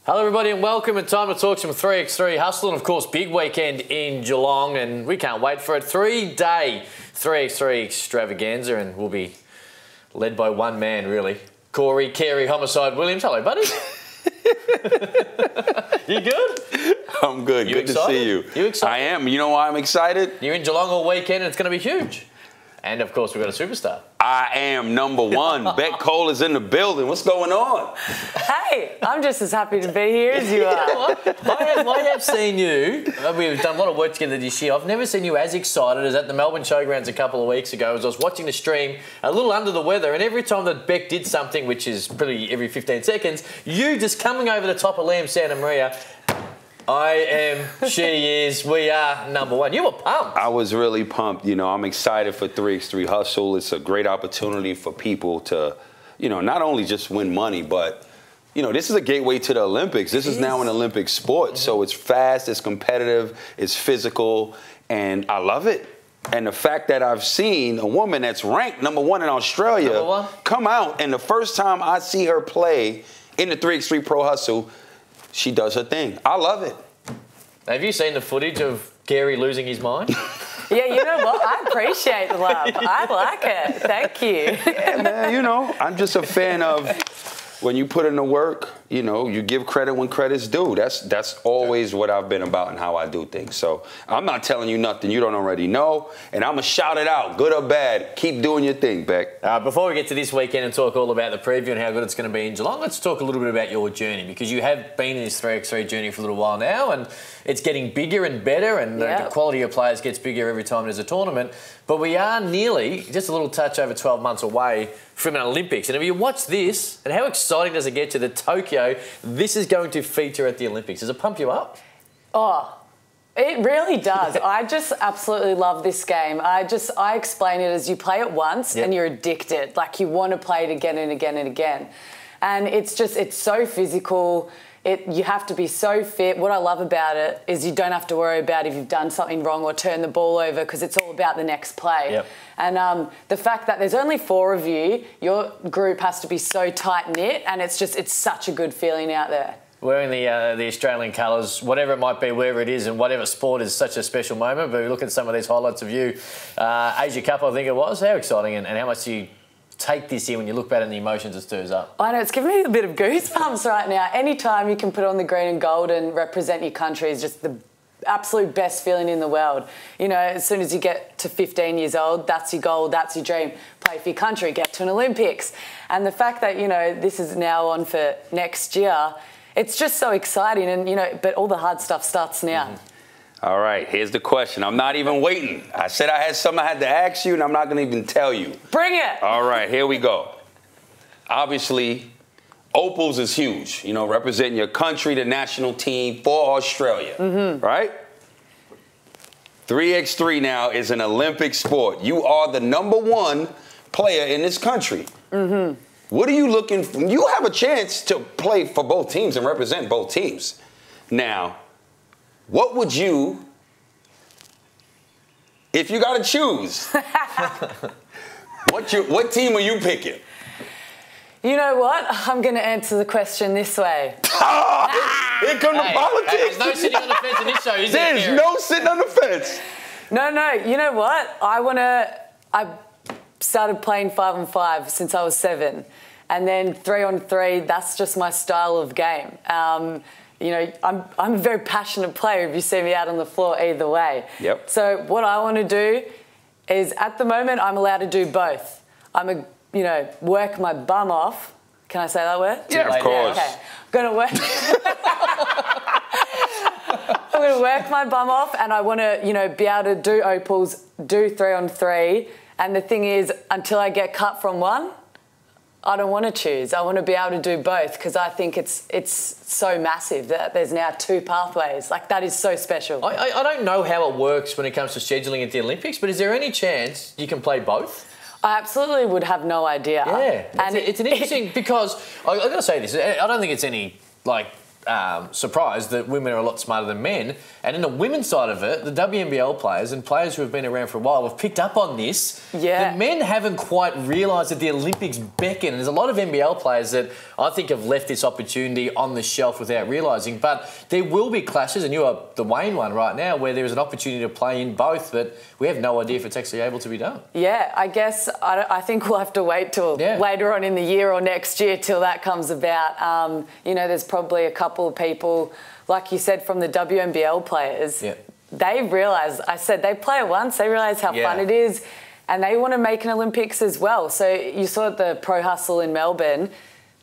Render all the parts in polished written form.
Hello everybody and welcome, and time to talk some 3x3 hustle, and of course big weekend in Geelong, and we can't wait for it. 3-day 3x3 extravaganza, and we'll be led by one man really. Corey Carey Homicide Williams. Hello buddy. You good? I'm good. Good to see you. You excited? I am. You know why I'm excited? You're in Geelong all weekend and it's going to be huge. And of course we've got a superstar. I am number one. Bec Cole is in the building. What's going on? Hey, I'm just as happy to be here as you are. I have seen you. We've done a lot of work together this year. I've never seen you as excited as at the Melbourne Showgrounds a couple of weeks ago as I was watching the stream, a little under the weather, and every time that Bec did something, which is pretty every 15 seconds, you just coming over the top of Liam Santa Maria. I am, she is, we are number one. You were pumped. I was really pumped. You know, I'm excited for 3x3 Hustle. It's a great opportunity for people to, you know, not only just win money, but, you know, this is a gateway to the Olympics. This is now an Olympic sport. So it's fast, it's competitive, it's physical, and I love it. And the fact that I've seen a woman that's ranked number one in Australia come out, and the first time I see her play in the 3x3 Pro Hustle, she does her thing. I love it. Have you seen the footage of Gary losing his mind? Yeah, you know what? I appreciate the love. I like it. Thank you. Yeah, man, you know, I'm just a fan of when you put in the work, you know, you give credit when credit's due. That's always what I've been about and how I do things. So I'm not telling you nothing you don't already know, and I'm going to shout it out, good or bad. Keep doing your thing, Bec. Before we get to this weekend and talk all about the preview and how good it's going to be in Geelong, let's talk a little bit about your journey, because you have been in this 3x3 journey for a little while now, and it's getting bigger and better, and the quality of players gets bigger every time there's a tournament. But we are nearly, just a little touch over 12 months away from an Olympics. And if you watch this, and how exciting does it get to the Tokyo, this is going to feature at the Olympics. Does it pump you up? Oh, it really does. I just absolutely love this game. I explain it as you play it once and you're addicted. Like you want to play it again and again and again. And it's so physical. You have to be so fit. What I love about it is you don't have to worry about if you've done something wrong or turned the ball over, because it's all about the next play. Yep. And the fact that there's only 4 of you, your group has to be so tight-knit, and it's such a good feeling out there. Wearing the Australian colours, whatever it might be, wherever it is, and whatever sport is such a special moment. But we look at some of these highlights of you. Asia Cup, I think it was. How exciting, and how much do you take this in when you look back and the emotions it stirs up? I know, it's giving me a bit of goosebumps right now. Anytime you can put on the green and gold and represent your country is just the absolute best feeling in the world. You know, as soon as you get to 15 years old, that's your goal, that's your dream. Play for your country, get to an Olympics. And the fact that, you know, this is now on for next year, it's just so exciting. And, you know, but all the hard stuff starts now. All right, here's the question. I'm not even waiting. I said I had something I had to ask you, and I'm not going to even tell you. Bring it. All right, here we go. Obviously, Opals is huge, you know, representing your country, the national team for Australia, right? 3x3 now is an Olympic sport. You are the #1 player in this country. What are you looking for? You have a chance to play for both teams and represent both teams. Now, what would you, if you got to choose, what team are you picking? You know what? I'm going to answer the question this way. Here come the politics. There's no sitting on the fence in this show, is there? There's no sitting on the fence. No. You know what? I started playing 5-on-5 since I was 7. And then 3-on-3, that's just my style of game. You know, I'm a very passionate player if you see me out on the floor either way. Yep. So what I want to do is, at the moment, I'm allowed to do both. You know, work my bum off. Can I say that word? Yeah, of course. Okay. I'm going to work my bum off, and I want to, you know, be able to do Opals, do 3-on-3. And the thing is, until I get cut from one, I don't want to choose. I want to be able to do both, because I think it's so massive that there's now 2 pathways. Like, that is so special. I don't know how it works when it comes to scheduling at the Olympics, but is there any chance you can play both? I absolutely would have no idea. Yeah, and it's an interesting, because I've got to say this, I don't think it's any, like, surprised that women are a lot smarter than men. And in the women's side of it, the WNBL players and players who have been around for a while have picked up on this. Yeah. The men haven't quite realised that the Olympics beckon. There's a lot of NBL players that I think have left this opportunity on the shelf without realising. But there will be clashes, and you are the Wayne one right now, where there is an opportunity to play in both, but we have no idea if it's actually able to be done. Yeah, I guess I think we'll have to wait till later on in the year or next year till that comes about. You know, there's probably a couple of people, like you said, from the WNBL players. Yeah. They realise, I said, they play it once, they realise how fun it is, and they want to make an Olympics as well. So you saw at the Pro Hustle in Melbourne,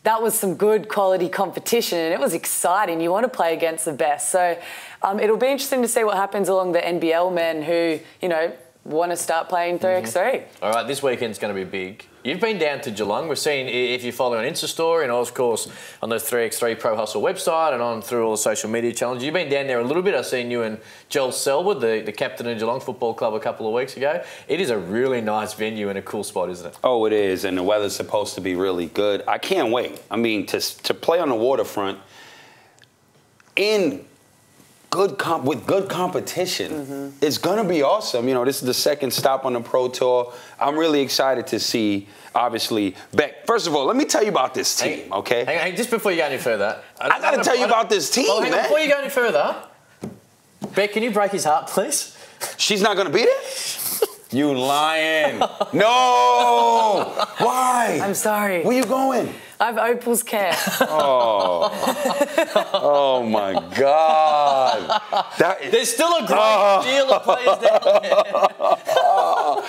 that was some good quality competition and it was exciting. You want to play against the best. So it'll be interesting to see what happens along the NBL men who, you know, want to start playing 3x3. All right, this weekend's going to be big. You've been down to Geelong. We've seen, if you follow on Insta story and of course on the 3x3 Pro Hustle website and on through all the social media challenges, you've been down there a little bit. I've seen you and Joel Selwood, the captain of Geelong Football Club, a couple of weeks ago. It is a really nice venue and a cool spot, isn't it? Oh, it is, and the weather's supposed to be really good. I can't wait. I mean, to play on the waterfront in with good competition. It's going to be awesome. You know, this is the second stop on the Pro Tour. I'm really excited to see, obviously, Bec. First of all, let me tell you about this team, okay? Hang on, just before you go any further. I got to tell you about this team, man. Before you go any further, Bec, can you break his heart, please? She's not going to be there? You lying. No! Why? I'm sorry. Where you going? I have Opal's care. Oh my God. There's still a great deal of players down there.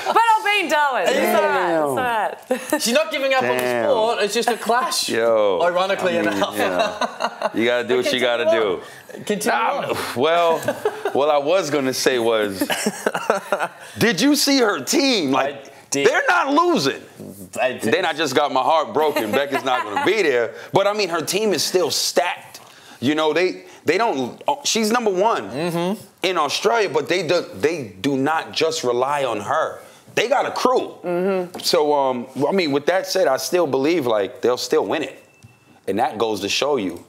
But I'll be in Darwin. It's all right. She's not giving up on the sport. It's just a clash. Yo. Ironically enough. You got to do what you got to do. Continue on. Well, what I was going to say was, did you see her team? Like, they're not losing. Then I just got my heart broken. Becca's not going to be there. But, I mean, her team is still stacked. You know, they don't – she's number one in Australia, but they do not just rely on her. They got a crew. So, I mean, with that said, I still believe, like, they'll still win it. And that goes to show you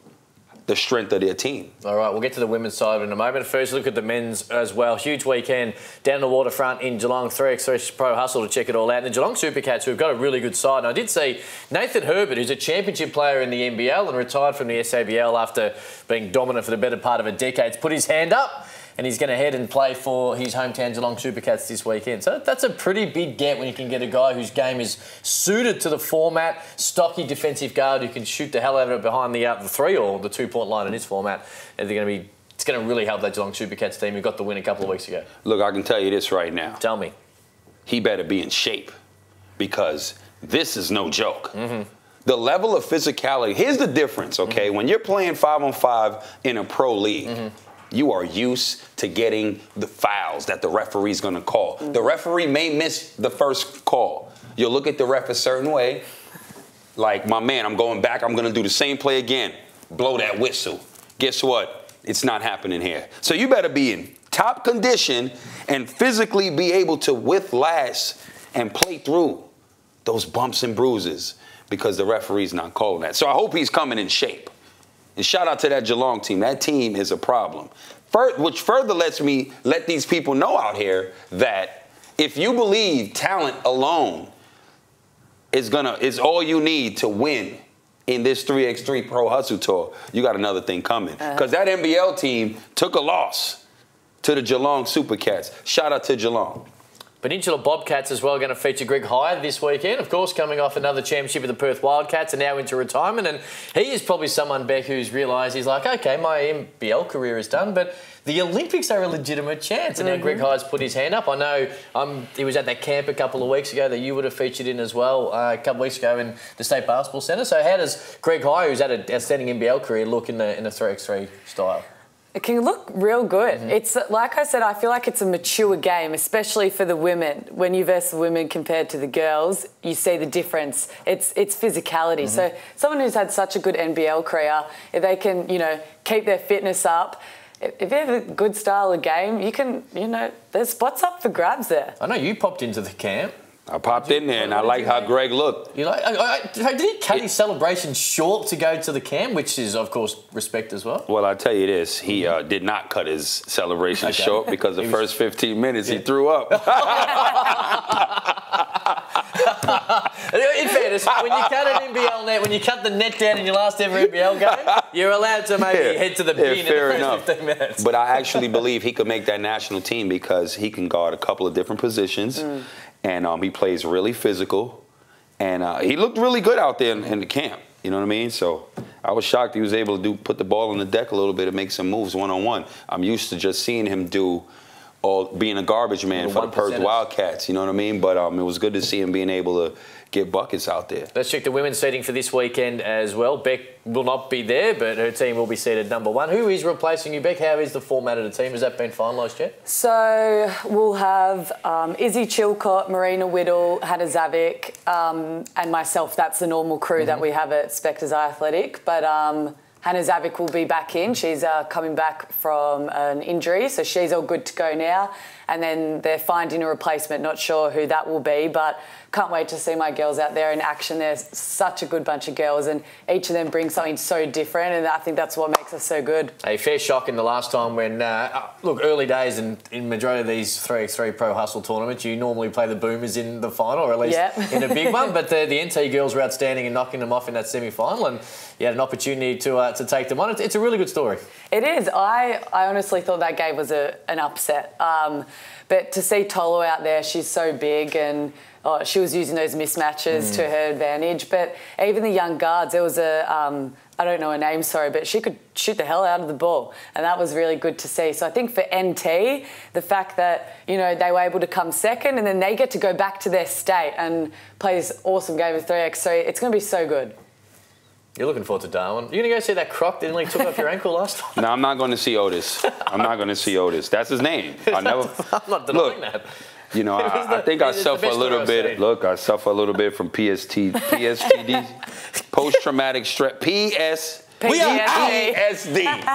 the strength of their team. All right, we'll get to the women's side in a moment. First, look at the men's as well. Huge weekend down the waterfront in Geelong. 3x3 Pro Hustle to check it all out. And the Geelong Supercats, who've got a really good side. And I did see Nathan Herbert, who's a championship player in the NBL and retired from the SABL after being dominant for the better part of a decade, put his hand up. And he's going to head and play for his hometown Geelong Supercats this weekend. So that's a pretty big get when you can get a guy whose game is suited to the format, stocky defensive guard who can shoot the hell out of it behind the 3 or the 2-point line in this format. And it's going to really help that Geelong Supercats team who got the win a couple of weeks ago. Look, I can tell you this right now. Tell me. He better be in shape because this is no joke. The level of physicality, here's the difference, okay? When you're playing 5-on-5 in a pro league, you are used to getting the fouls that the referee's going to call. The referee may miss the first call. You'll look at the ref a certain way. Like, my man, I'm going back. I'm going to do the same play again. Blow that whistle. Guess what? It's not happening here. So you better be in top condition and physically be able to withlast and play through those bumps and bruises because the referee's not calling that. So I hope he's coming in shape. And shout out to that Geelong team. That team is a problem. Which further lets me let these people know out here that if you believe talent alone is all you need to win in this 3x3 Pro Hustle Tour, you got another thing coming. Because that NBL team took a loss to the Geelong Supercats. Shout out to Geelong. Peninsula Bobcats as well going to feature Greg Hyde this weekend. Of course, coming off another championship with the Perth Wildcats and now into retirement. And he is probably someone, Bec, who's realised he's like, OK, my NBL career is done, but the Olympics are a legitimate chance. And now Greg Hyde's put his hand up. I know he was at that camp a couple of weeks ago that you would have featured in as well a couple of weeks ago in the State Basketball Centre. So how does Greg Hyde, who's had an outstanding NBL career, look in the 3x3 style? It can look real good. It's like I said, I feel like it's a mature game, especially for the women. When you verse the women compared to the girls, you see the difference. It's physicality. So someone who's had such a good NBL career, if they can, keep their fitness up, if you have a good style of game, you can, there's spots up for grabs there. I know you popped into the camp. I popped in there, and I like how Greg looked. You like? Did he cut his celebration short to go to the camp, which is, of course, respect as well? Well, I'll tell you this. He did not cut his celebration short because the first 15 minutes he threw up. In fairness, when you cut an NBL net, when you cut the net down in your last ever NBL game, you're allowed to maybe head to the bin in the first 15 minutes. But I actually believe he could make that national team because he can guard a couple of different positions, and he plays really physical, and he looked really good out there in the camp. You know what I mean? So I was shocked he was able to put the ball on the deck a little bit and make some moves one-on-one. I'm used to just seeing him being a garbage man for the Perth Wildcats, you know what I mean? But it was good to see him being able to get buckets out there. Let's check the women's seeding for this weekend as well. Bec will not be there, but her team will be seeded number 1. Who is replacing you, Bec? How is the format of the team? Has that been finalised yet? So we'll have Izzy Chilcott, Marina Whittle, Hannah Zavic, and myself. That's the normal crew that we have at Spectres Athletic. But Hannah Zavic will be back in. She's coming back from an injury, so she's all good to go now. And then they're finding a replacement. Not sure who that will be, but can't wait to see my girls out there in action. There's such a good bunch of girls, and each of them brings something so different, and I think that's what makes us so good. A fair shock in the last time when, look, early days in majority of these 3x3 Pro Hustle tournaments, you normally play the Boomers in the final, or at least in a big one, but the NT girls were outstanding and knocking them off in that semi-final, and you had an opportunity to take them on. It's a really good story. It is. I honestly thought that game was an upset. But to see Tolo out there, she's so big, and she was using those mismatches to her advantage. But even the young guards, there was I don't know her name, sorry, but she could shoot the hell out of the ball, and that was really good to see. So I think for NT, the fact that, you know, they were able to come second and then they get to go back to their state and play this awesome game of 3x3, it's going to be so good. You're looking forward to Darwin. You're going to go see that croc that nearly took off your ankle last time? No, I'm not going to see Otis. I'm not going to see Otis. That's his name. I'm not denying that. You know, I think I suffer a little bit. Look, I suffer a little bit from PTSD, post-traumatic stress, PTSD.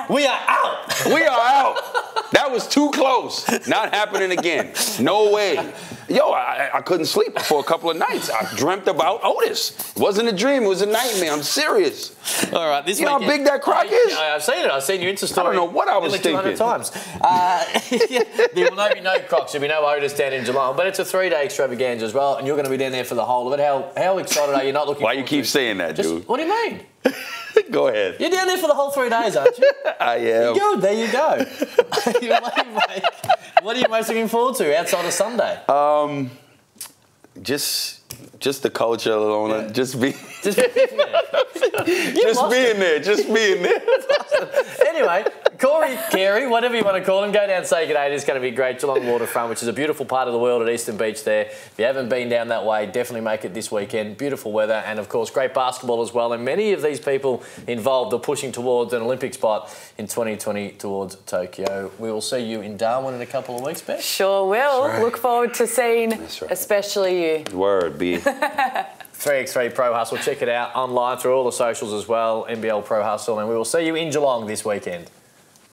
We are out. We are out. That was too close. Not happening again. No way. Yo, I couldn't sleep for a couple of nights. I dreamt about Otis. It wasn't a dream. It was a nightmare. I'm serious. All right. This you know how big that croc is? I've seen it. I've seen your Insta story. I don't know what I was thinking. 200 times. There will be no crocs. There'll be no Otis down in Geelong. But it's a 3-day extravaganza as well, and you're going to be down there for the whole of it. How excited are you? Not looking Why you keep saying that, dude? What do you mean? Go ahead. You're down there for the whole 3 days, aren't you? I am. Good, there you go. What are you most looking forward to outside of Sunday? Just the culture alone. Just being there. Anyway, Corey, Carey, whatever you want to call him, go down and say good day. It is going to be great. Geelong Waterfront, which is a beautiful part of the world at Eastern Beach there. If you haven't been down that way, definitely make it this weekend. Beautiful weather and, of course, great basketball as well. And many of these people involved are pushing towards an Olympic spot in 2020 towards Tokyo. We will see you in Darwin in a couple of weeks, Bec. Sure will. Right. Look forward to seeing especially you. Word, B. 3x3 Pro Hustle. Check it out online through all the socials as well, NBL Pro Hustle. And we will see you in Geelong this weekend.